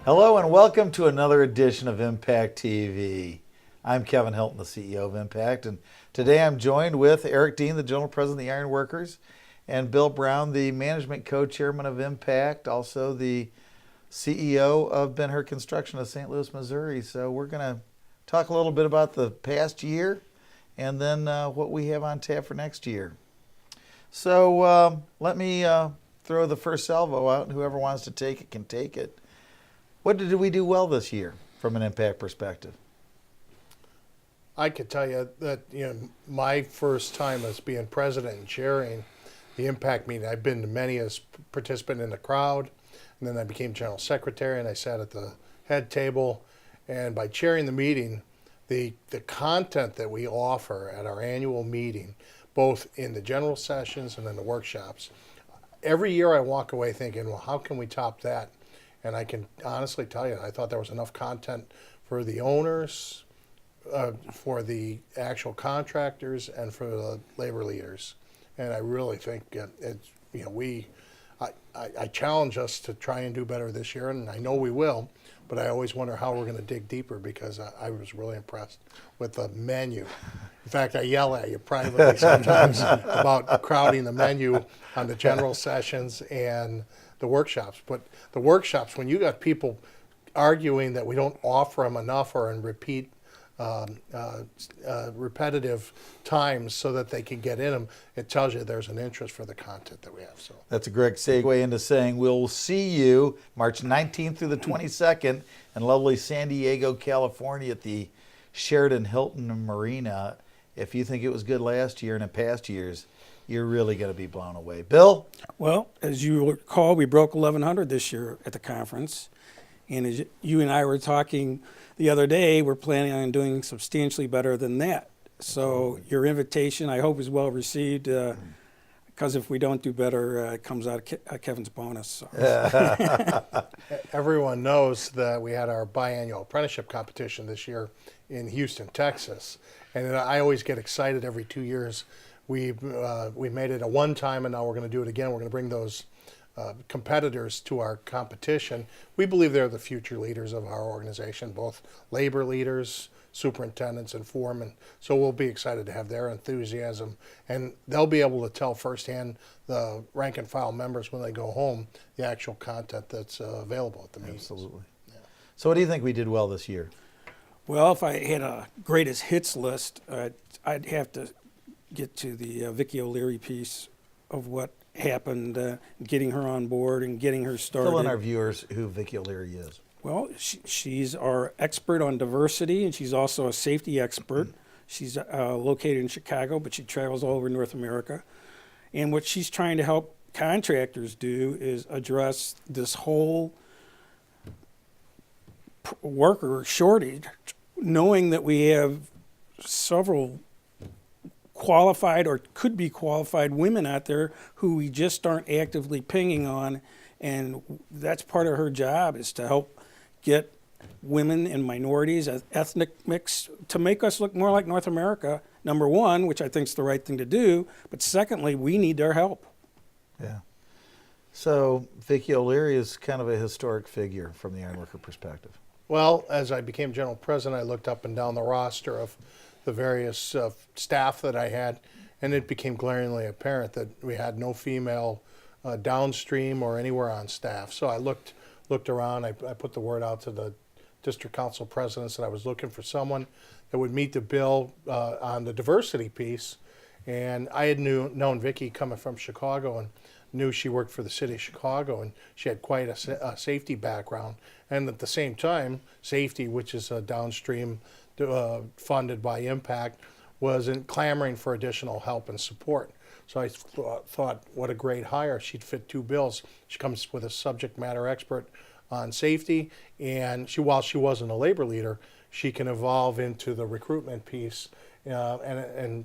Hello and welcome to another edition of Impact TV. I'm Kevin Hilton, the CEO of Impact, and today I'm joined with Eric Dean, the General President of the Iron Workers, and Bill Brown, the Management Co-Chairman of Impact, also the CEO of Ben-Hur Construction of St. Louis, Missouri. So we're going to talk a little bit about the past year and then what we have on tap for next year. So let me throw the first salvo out, and whoever wants to take it can take it. What did we do well this year from an Impact perspective? I could tell you that my first time as being president and chairing the Impact meeting, I've been to many as participant in the crowd, and then I became general secretary and I sat at the head table. And by chairing the meeting, the content that we offer at our annual meeting, both in the general sessions and in the workshops, every year I walk away thinking, well, how can we top that? And I can honestly tell you, I thought there was enough content for the owners, for the actual contractors, and for the labor leaders. And I really think I challenge us to try and do better this year, and I know we will. But I always wonder how we're going to dig deeper, because I was really impressed with the menu. In fact, I yell at you privately sometimes about crowding the menu on the general sessions and the workshops. But the workshops, when you got people arguing that we don't offer them enough or in repetitive times so that they can get in them, it tells you there's an interest for the content that we have. So that's a great segue into saying we'll see you March 19th through the 22nd in lovely San Diego, California at the Sheraton Hilton Marina. If you think it was good last year and in past years, you're really going to be blown away. Bill? Well, as you recall, we broke 1,100 this year at the conference. And as you and I were talking the other day, we're planning on doing substantially better than that. So your invitation, I hope, is well received, because if we don't do better, it comes out of Kevin's bonus. So. Everyone knows that we had our biannual apprenticeship competition this year in Houston, Texas. And I always get excited every 2 years. We made it a one time, and now we're going to do it again. We're going to bring those competitors to our competition. We believe they're the future leaders of our organization, both labor leaders, superintendents, and foremen. So we'll be excited to have their enthusiasm, and they'll be able to tell firsthand, the rank and file members, when they go home, the actual content that's available at the meetings. Absolutely. Yeah. So what do you think we did well this year? Well, if I had a greatest hits list, I'd have to get to the Vicki O'Leary piece of what happened, getting her on board and getting her started. Fill in our viewers who Vicki O'Leary is. Well, she's our expert on diversity, and she's also a safety expert. She's located in Chicago, but she travels all over North America. And what she's trying to help contractors do is address this whole worker shortage, knowing that we have several qualified or could be qualified women out there who we just aren't actively pinging on. And that's part of her job, is to help get women and minorities, ethnic mix, to make us look more like North America, number one, which I think is the right thing to do. But secondly, we need their help. Yeah. So Vicki O'Leary is kind of a historic figure from the ironworker perspective. Well, as I became general president, I looked up and down the roster of the various staff that I had, and it became glaringly apparent that we had no female downstream or anywhere on staff. So I looked around. I put the word out to the district council presidents that I was looking for someone that would meet the bill on the diversity piece. And I had known Vicki coming from Chicago, and knew she worked for the city of Chicago, and she had quite a safety background. And at the same time, safety, which is a downstream funded by Impact, was clamoring for additional help and support. So I thought, what a great hire. She'd fit two bills. She comes with a subject matter expert on safety, and while she wasn't a labor leader, she can evolve into the recruitment piece. And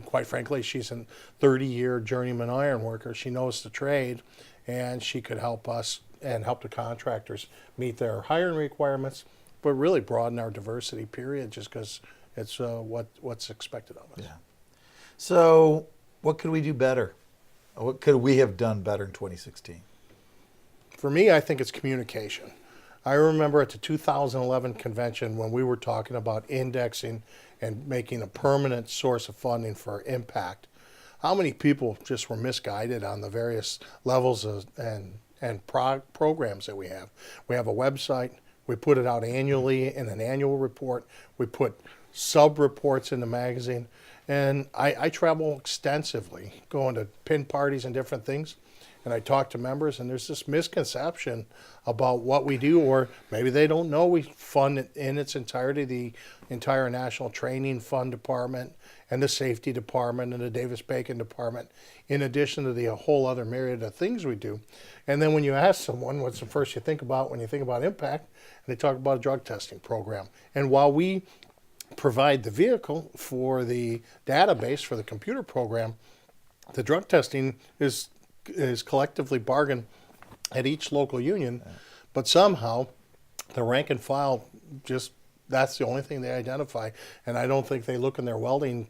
quite frankly, she's a 30-year journeyman iron worker. She knows the trade, and she could help us and help the contractors meet their hiring requirements, but really broaden our diversity, period, just because it's what's expected of us. Yeah. So what could we do better? What could we have done better in 2016? For me, I think it's communication. I remember at the 2011 convention when we were talking about indexing and making a permanent source of funding for impact, how many people just were misguided on the various levels and programs that we have. We have a website. We put it out annually in an annual report. We put sub-reports in the magazine. And I travel extensively, going to pin parties and different things. And I talk to members, and there's this misconception about what we do, or maybe they don't know we fund it in its entirety, the entire National Training Fund Department and the Safety Department and the Davis-Bacon Department, in addition to the whole other myriad of things we do. And then when you ask someone what's the first you think about when you think about impact, and they talk about a drug testing program. And while we provide the vehicle for the database for the computer program, the drug testing is collectively bargained at each local union, but somehow the rank and file just, that's the only thing they identify. And I don't think they look in their welding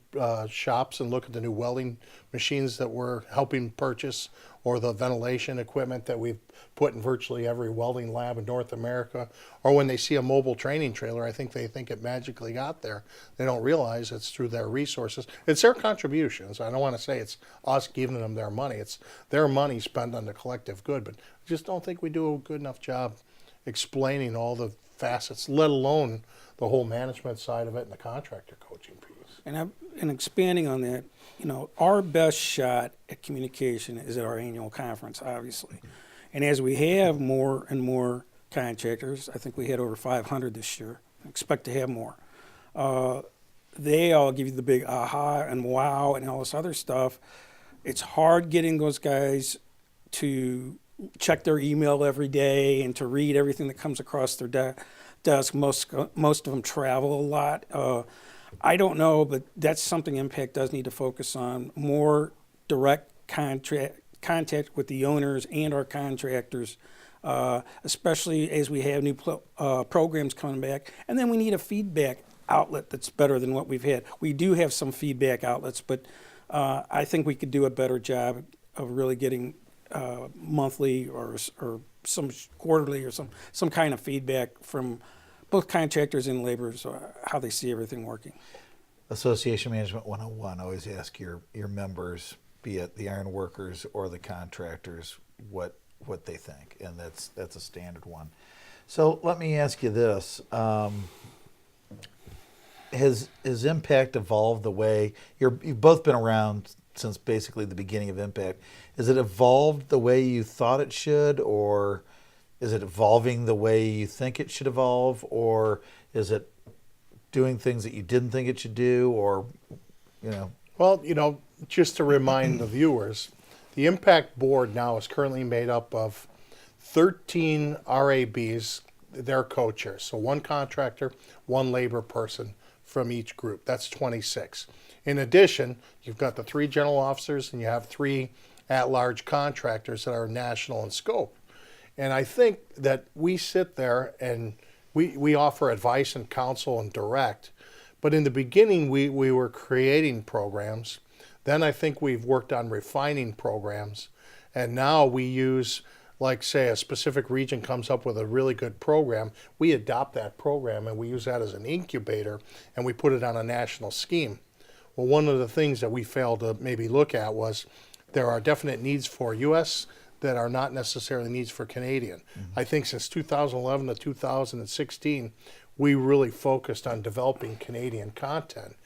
shops and look at the new welding machines that we're helping purchase, or the ventilation equipment that we've put in virtually every welding lab in North America. Or when they see a mobile training trailer, I think they think it magically got there. They don't realize it's through their resources. It's their contributions. I don't want to say it's us giving them their money. It's their money spent on the collective good. But I just don't think we do a good enough job explaining all the facets, let alone the whole management side of it and the contractor coaching piece. And expanding on that, our best shot at communication is at our annual conference, obviously. And as we have more and more contractors, I think we had over 500 this year, expect to have more. They all give you the big aha and wow and all this other stuff. It's hard getting those guys to check their email every day and to read everything that comes across their desk. Most of them travel a lot. I don't know, but that's something Impact does need to focus on. More direct contact with the owners and our contractors, especially as we have new programs coming back. And then we need a feedback outlet that's better than what we've had. We do have some feedback outlets, but I think we could do a better job of really getting monthly or some quarterly or some kind of feedback from both contractors and laborers, how they see everything working. Association Management 101, always ask your members, be it the iron workers or the contractors, what they think, and that's a standard one. So let me ask you this. Has Impact evolved the way, you've both been around since basically the beginning of Impact. Has it evolved the way you thought it should, or is it evolving the way you think it should evolve, or is it doing things that you didn't think it should do, or, Well, just to remind the viewers, the Impact Board now is currently made up of 13 RABs, their co-chairs. So one contractor, one labor person from each group. That's 26. In addition, you've got the 3 general officers and you have 3 at-large contractors that are national in scope. And I think that we sit there and we offer advice and counsel and direct. But in the beginning, we were creating programs. Then I think we've worked on refining programs. And now we use, like, say, a specific region comes up with a really good program. We adopt that program and we use that as an incubator and we put it on a national scheme. Well, one of the things that we failed to maybe look at was there are definite needs for U.S. that are not necessarily needs for Canadian. I think since 2011 to 2016, we really focused on developing Canadian content.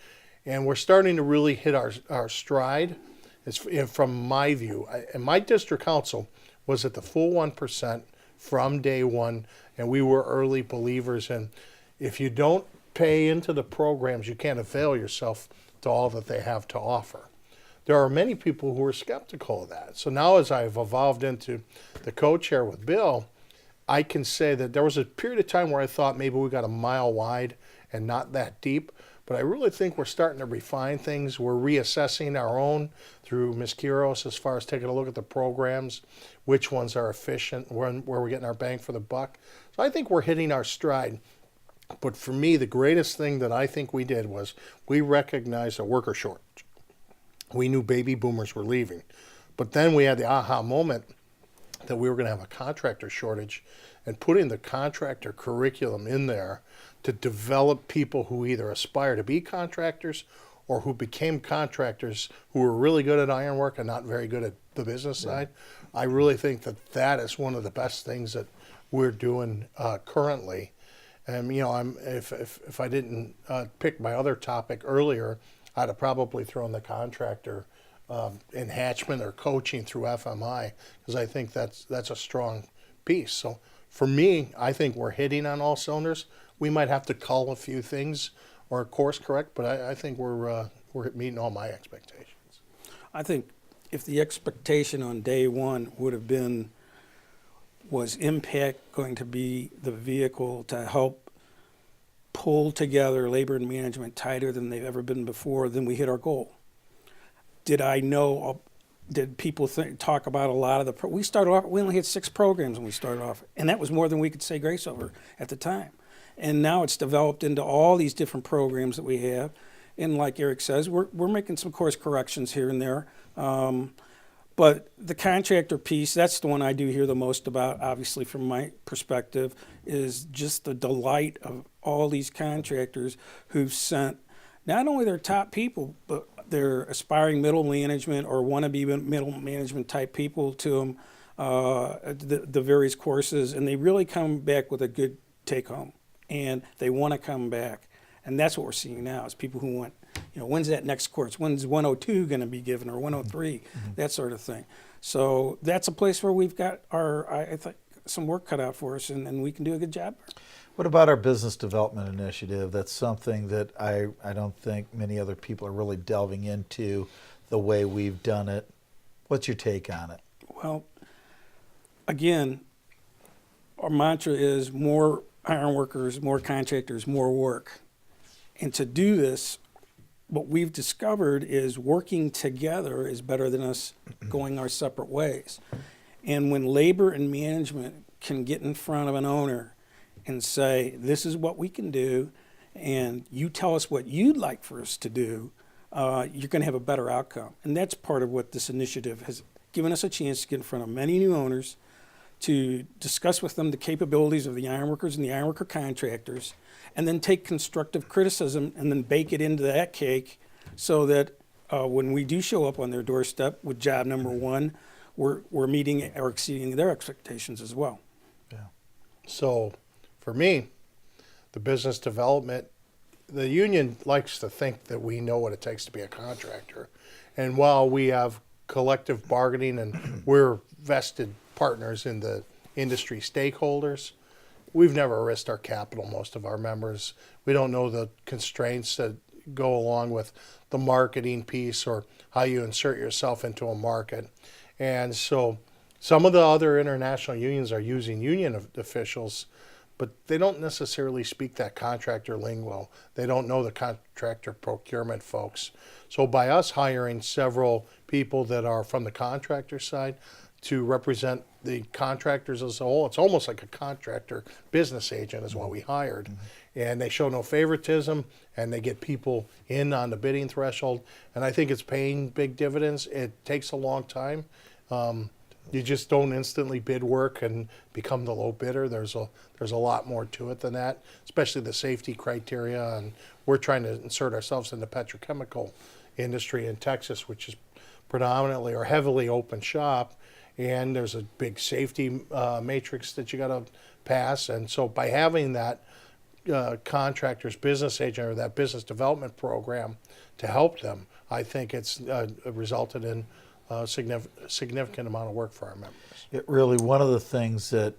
And we're starting to really hit our stride, from my view. And my district council was at the full 1% from day one, and we were early believers in if you don't pay into the programs, you can't avail yourself to all that they have to offer. There are many people who are skeptical of that. So now as I've evolved into the co-chair with Bill, I can say that there was a period of time where I thought maybe we got a mile wide and not that deep. But I really think we're starting to refine things. We're reassessing our own through Ms. Quiros as far as taking a look at the programs, which ones are efficient, where we're getting our bang for the buck. So I think we're hitting our stride. But for me, the greatest thing that I think we did was we recognized a worker shortage. We knew baby boomers were leaving. But then we had the aha moment that we were going to have a contractor shortage, and putting the contractor curriculum in there to develop people who either aspire to be contractors or who became contractors who were really good at ironwork and not very good at the business side. I really think that that is one of the best things that we're doing currently. And if I didn't pick my other topic earlier, I'd have probably thrown the contractor enhancement or coaching through FMI, because I think that's a strong piece. So for me, I think we're hitting on all cylinders. We might have to cull a few things or course correct, but I think we're meeting all my expectations. I think if the expectation on day one would have been, was Impact going to be the vehicle to help pull together labor and management tighter than they've ever been before, then we hit our goal. Did I know, did people talk about a lot of the, we started off, we only had 6 programs when we started off, and that was more than we could say grace over at the time. And now it's developed into all these different programs that we have. And like Eric says, we're making some course corrections here and there. But the contractor piece, that's the one I do hear the most about, obviously from my perspective, is just the delight of all these contractors who've sent not only their top people, but their aspiring middle management or wannabe middle management type people to them, the various courses, and they really come back with a good take home. And they want to come back. And that's what we're seeing now is people who want, when's that next course? When's 102 going to be given or 103? That sort of thing. So that's a place where we've got I think, some work cut out for us, and we can do a good job. What about our business development initiative? That's something that I don't think many other people are really delving into the way we've done it. What's your take on it? Well, again, our mantra is more iron workers, more contractors, more work. And to do this, what we've discovered is working together is better than us going our separate ways. And when labor and management can get in front of an owner and say, this is what we can do, and you tell us what you'd like for us to do, you're going to have a better outcome. And that's part of what this initiative has given us a chance to get in front of many new owners, to discuss with them the capabilities of the ironworkers and the ironworker contractors, and then take constructive criticism and then bake it into that cake so that when we do show up on their doorstep with job number 1, we're meeting or exceeding their expectations as well. Yeah. So for me, the business development, the union likes to think that we know what it takes to be a contractor. And while we have collective bargaining and we're vested partners in the industry stakeholders, we've never risked our capital, most of our members. We don't know the constraints that go along with the marketing piece or how you insert yourself into a market. And so some of the other international unions are using union officials, but they don't necessarily speak that contractor lingo. They don't know the contractor procurement folks. So by us hiring several people that are from the contractor side to represent the contractors as a whole, it's almost like a contractor business agent is what we hired. Mm-hmm. And they show no favoritism, and they get people in on the bidding threshold. And I think it's paying big dividends. It takes a long time. You just don't instantly bid work and become the low bidder. There's a lot more to it than that, especially the safety criteria. And we're trying to insert ourselves in the petrochemical industry in Texas, which is predominantly or heavily open shop. And there's a big safety matrix that you got to pass. And so by having that contractor's business agent or that business development program to help them, I think it's resulted in a significant amount of work for our members. It really, one of the things that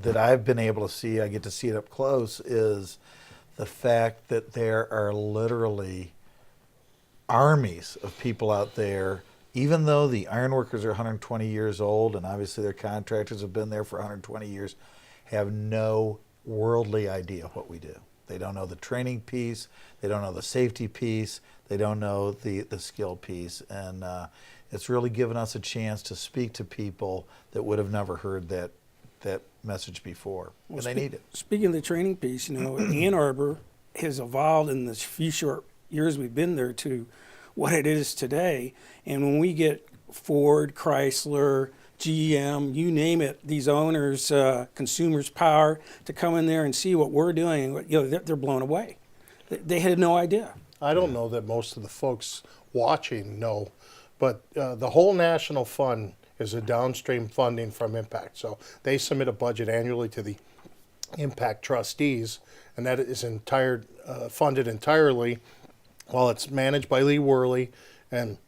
I've been able to see, I get to see it up close, is the fact that there are literally armies of people out there. Even though the ironworkers are 120 years old, and obviously their contractors have been there for 120 years, have no worldly idea what we do. They don't know the training piece, they don't know the safety piece, they don't know the skill piece. And it's really given us a chance to speak to people that would have never heard that message before, and they need it. Speaking of the training piece, Ann Arbor has evolved in the few short years we've been there to what it is today. And when we get Ford, Chrysler, GM, you name it, these owners, consumers power to come in there and see what we're doing. You know, they're blown away. They had no idea. I don't know that most of the folks watching know, but the whole national fund is a downstream funding from Impact. So they submit a budget annually to the Impact trustees, and that is funded entirely. While it's managed by Lee Worley and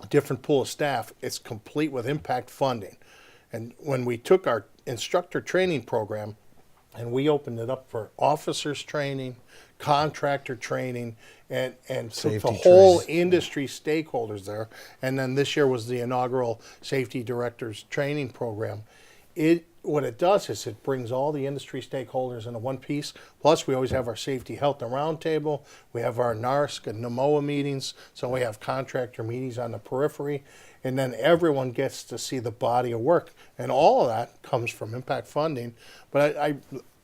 a different pool of staff, it's complete with Impact funding. And when we took our instructor training program and we opened it up for officers training, contractor training, and took the Safety whole training. industry stakeholders there. And then this year was the inaugural safety directors training program. What it does is it brings all the industry stakeholders into one piece. Plus, we always have our safety, health, and roundtable. We have our NARSC and NMOA meetings. So we have contractor meetings on the periphery. And then everyone gets to see the body of work. And all of that comes from impact funding. But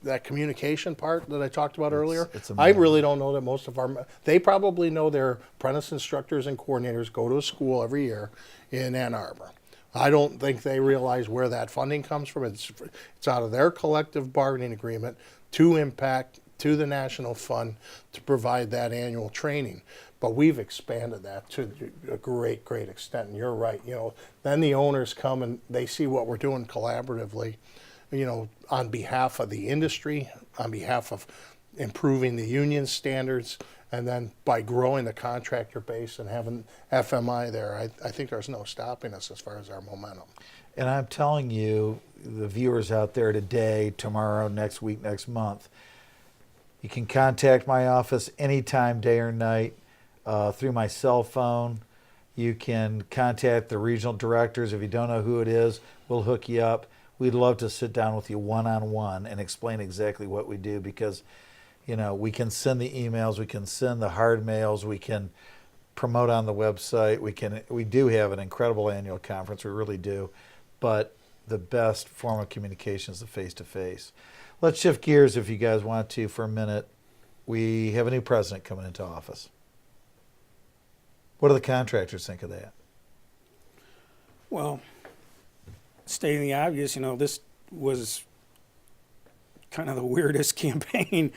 that communication part that I talked about earlier, it's I really don't know that most of they probably know their apprentice instructors and coordinators go to a school every year in Ann Arbor. I don't think they realize where that funding comes from. It's out of their collective bargaining agreement to Impact, to the National Fund, to provide that annual training. But we've expanded that to a great, great extent. And you're right. You know, then the owners come and they see what we're doing collaboratively, you know, on behalf of the industry, on behalf of improving the union standards, and then by growing the contractor base and having FMI there, I think there's no stopping us as far as our momentum. And I'm telling you, the viewers out there today, tomorrow, next week, next month, you can contact my office anytime, day or night, through my cell phone. You can contact the regional directors. If you don't know who it is, we'll hook you up. We'd love to sit down with you one-on-one and explain exactly what we do, because you know, we can send the emails, we can send the hard mails, we can promote on the website, we do have an incredible annual conference, we really do, but the best form of communication is the face-to-face. Let's shift gears, if you guys want to, for a minute. We have a new president coming into office. What do the contractors think of that? Well, stating the obvious, you know, this was kind of the weirdest campaign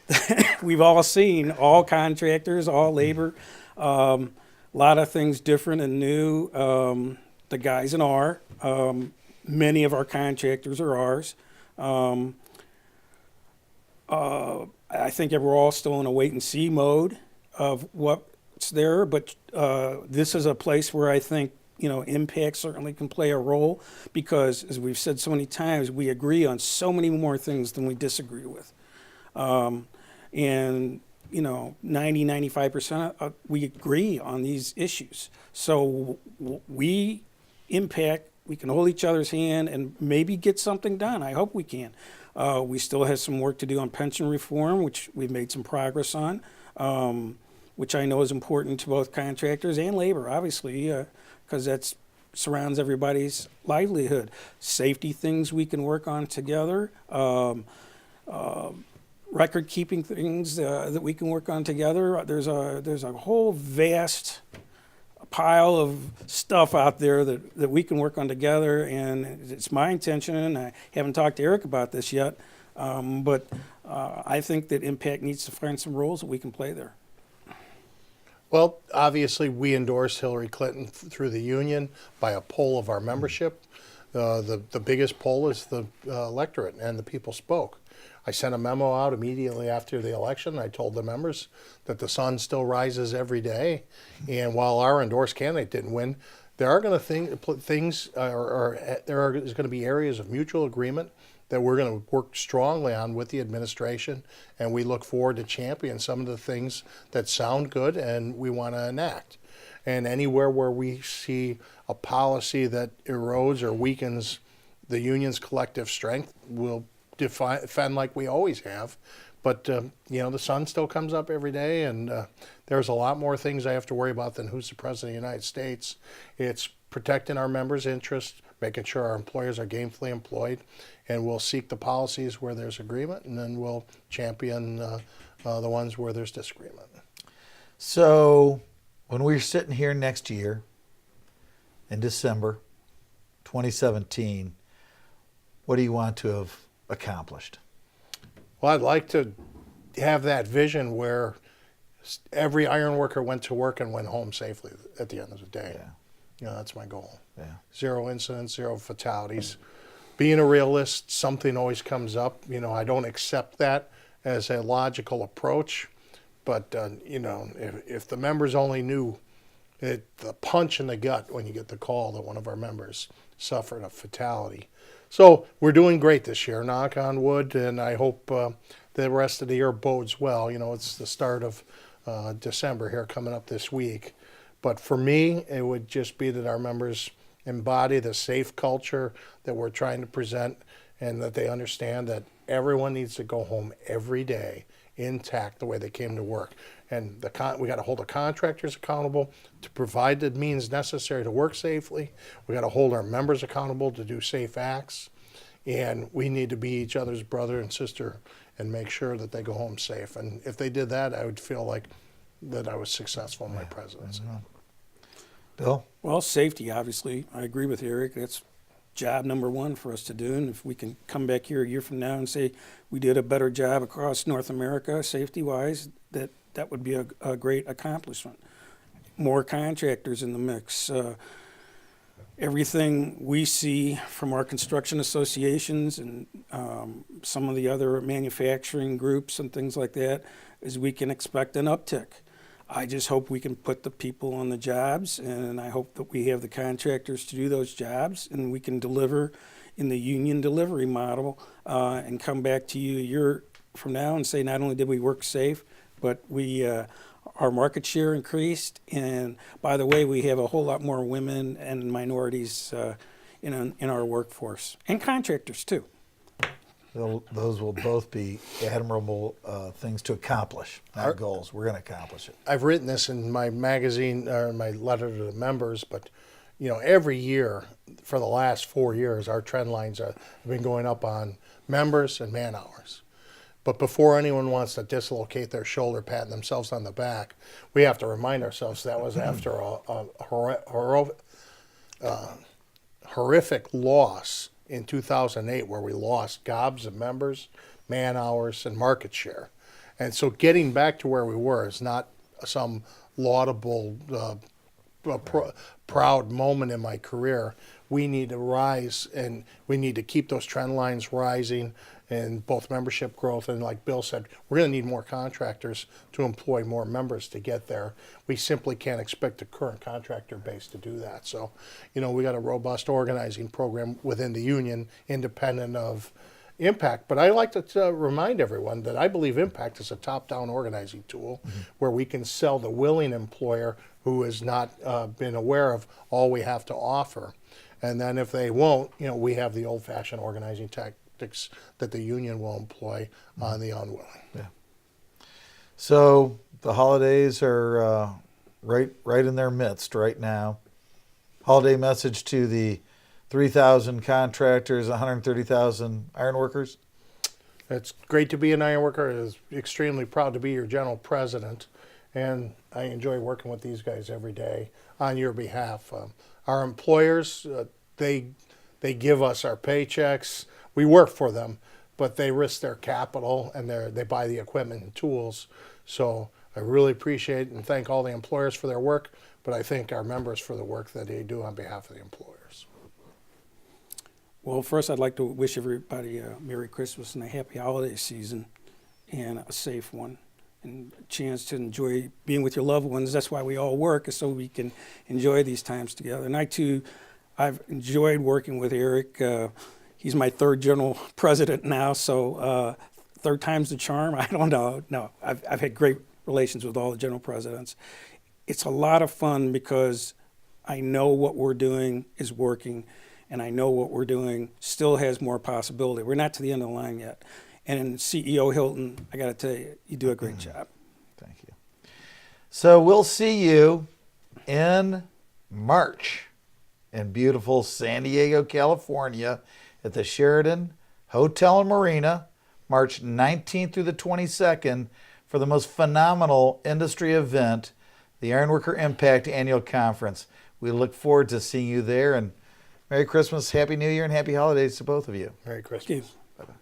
that we've all seen. All contractors, all labor, a lot of things different and new. The guys in R, many of our contractors are ours. I think we're all still in a wait and see mode of what's there, but this is a place where I think, you know, Impact certainly can play a role, because, as we've said so many times, we agree on so many more things than we disagree with. And, you know, 95% we agree on these issues. So we, Impact, we can hold each other's hand and maybe get something done. I hope we can. We still have some work to do on pension reform, which we've made some progress on, which I know is important to both contractors and labor, obviously, because that surrounds everybody's livelihood. Safety things we can work on together, record-keeping things that we can work on together. There's a whole vast pile of stuff out there that we can work on together, and it's my intention, and I haven't talked to Eric about this yet, but I think that Impact needs to find some roles that we can play there. Well, obviously, we endorsed Hillary Clinton through the union by a poll of our membership. The biggest poll is the electorate, and the people spoke. I sent a memo out immediately after the election. I told the members that the sun still rises every day, and while our endorsed candidate didn't win, there are going to there's going to be areas of mutual agreement that we're going to work strongly on with the administration, and we look forward to championing some of the things that sound good and we want to enact. And anywhere where we see a policy that erodes or weakens the union's collective strength, we'll defend like we always have. But, you know, the sun still comes up every day, and there's a lot more things I have to worry about than who's the president of the United States. It's protecting our members' interests, making sure our employers are gainfully employed, and we'll seek the policies where there's agreement, and then we'll champion the ones where there's disagreement. So when we're sitting here next year in December, 2017, what do you want to have accomplished? Well, I'd like to have that vision where every iron worker went to work and went home safely at the end of the day. Yeah. You know, that's my goal. Yeah. 0 incidents, 0 fatalities. Being a realist, something always comes up. You know, I don't accept that as a logical approach. But, you know, if the members only knew the punch in the gut when you get the call that one of our members suffered a fatality. So we're doing great this year, knock on wood, and I hope the rest of the year bodes well. You know, it's the start of December here coming up this week. But for me, it would just be that our members embody the safe culture that we're trying to present, and that they understand that everyone needs to go home every day intact the way they came to work. And we got to hold the contractors accountable to provide the means necessary to work safely. We got to hold our members accountable to do safe acts. And we need to be each other's brother and sister and make sure that they go home safe. And if they did that, I would feel like that I was successful in my presidency. Bill? Well, safety, obviously. I agree with Eric. That's job number one for us to do. And if we can come back here a year from now and say we did a better job across North America, safety-wise, that would be a great accomplishment. More contractors in the mix. Everything we see from our construction associations and some of the other manufacturing groups and things like that is we can expect an uptick. I just hope we can put the people on the jobs, and I hope that we have the contractors to do those jobs, and we can deliver in the union delivery model and come back to you a year from now and say not only did we work safe, but our market share increased, and by the way, we have a whole lot more women and minorities in our workforce, and contractors too. Those will both be admirable things to accomplish, not goals. We're going to accomplish it. I've written this in my magazine or my letter to the members, but you know, every year for the last 4 years, our trend lines have been going up on members and man hours. But before anyone wants to dislocate their shoulder, patting themselves on the back, we have to remind ourselves that was after a horrific loss in 2008, where we lost gobs of members, man hours, and market share. And so getting back to where we were is not some laudable, proud moment in my career. We need to rise, and we need to keep those trend lines rising in both membership growth, and like Bill said, we're going to need more contractors to employ more members to get there. We simply can't expect the current contractor base to do that. So, you know, we got a robust organizing program within the union, independent of Impact. But I like to remind everyone that I believe Impact is a top-down organizing tool where we can sell the willing employer who has not been aware of all we have to offer. And then if they won't, you know, we have the old-fashioned organizing tactics that the union will employ on the unwilling. Yeah. So the holidays are right in their midst right now. Holiday message to the 3,000 contractors, 130,000 ironworkers. It's great to be an ironworker. I was extremely proud to be your general president, and I enjoy working with these guys every day on your behalf. Our employers, they give us our paychecks. We work for them, but they risk their capital and they buy the equipment and tools. So I really appreciate and thank all the employers for their work, but I thank our members for the work that they do on behalf of the employers. Well, first I'd like to wish everybody a Merry Christmas and a happy holiday season and a safe one, and a chance to enjoy being with your loved ones. That's why we all work, is so we can enjoy these times together. And I too, I've enjoyed working with Eric. He's my third general president now, so third time's the charm. I don't know. No, I've had great relations with all the general presidents. It's a lot of fun because I know what we're doing is working, and I know what we're doing still has more possibility. We're not to the end of the line yet. And CEO Hilton, I got to tell you, you do a great job. Thank you. So we'll see you in March in beautiful San Diego, California, at the Sheraton Hotel and Marina, March 19th through the 22nd, for the most phenomenal industry event, the Ironworker Impact Annual Conference. We look forward to seeing you there, and Merry Christmas, Happy New Year, and Happy Holidays to both of you. Merry Christmas. Okay. Bye-bye.